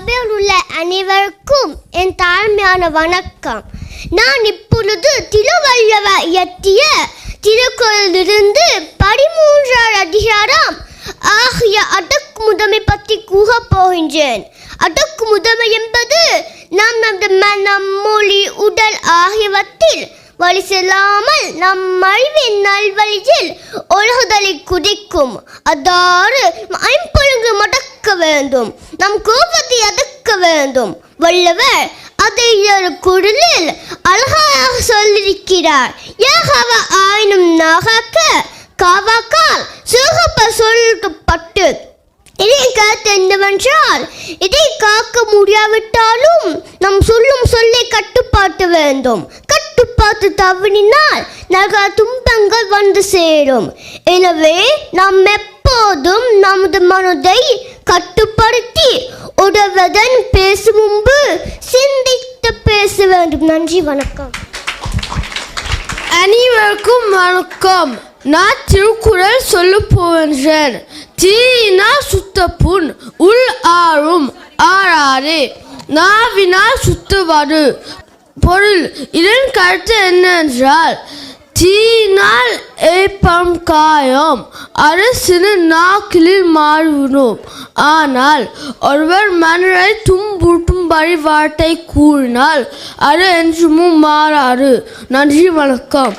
சபையில் உள்ள அனைவருக்கும் என் தாழ்மையான வணக்கம். நான் இப்பொழுது திருவள்ளுவர் இயற்றிய திருக்குறளிலிருந்து 13வது அதிகாரம் ஆகிய அடக்குமுறைமை பற்றி கூறப் போகின்றேன். அடக்குமுறைமை என்பது நமது மனம், மொழி, உடல் ஆகியவற்றில் வழி செல்லாமல் நம் அறிவின் நல்வழியில் ஒழுகுதலை குறிக்கும். அதாவது ஐம்பொழுங்கு மடக்க வேண்டும், நம் கோபத்தை அடக்க வேண்டும். வள்ளுவர் அதை குரலில் அழகாக சொல்லியிருக்கிறார். ஏகவ ஆயினும் நாகாக்க காவாக்கால் சிறப்ப சொல்லப்பட்டு. இதன் கருத்து என்னவென்றால், இதை காக்க முடியாவிட்டாலும் நம் சொல்லும் சொல்லை கட்டுப்பாட்டு வேண்டும். கட்டுப்பாட்டு தவறினால் நரக துன்பங்கள் வந்து சேரும். எனவே நாம் எப்போதும் நமது மனதை கட்டுப்படுத்தி உடவுடன் பேசும் முன்பு சிந்தித்து பேச வேண்டும். நன்றி, வணக்கம். அனைவருக்கும் வணக்கம். நான் திருக்குறள் சொல்ல போகின்றேன். தீயினா சுத்த புண், உள் ஆறும் ஆறாரே, நாவினால் சுத்தவாறு. பொருள், இதன் கருத்து என்னென்றால், தீயினால் ஏற்படும் காயம் அது சிறு நாட்களில் மாறிவிடும். ஆனால் ஒருவர் மனதை துன்புறுத்தும்படி வார்த்தை கூறினால் அது என்றும் மாறாது. நன்றி, வணக்கம்.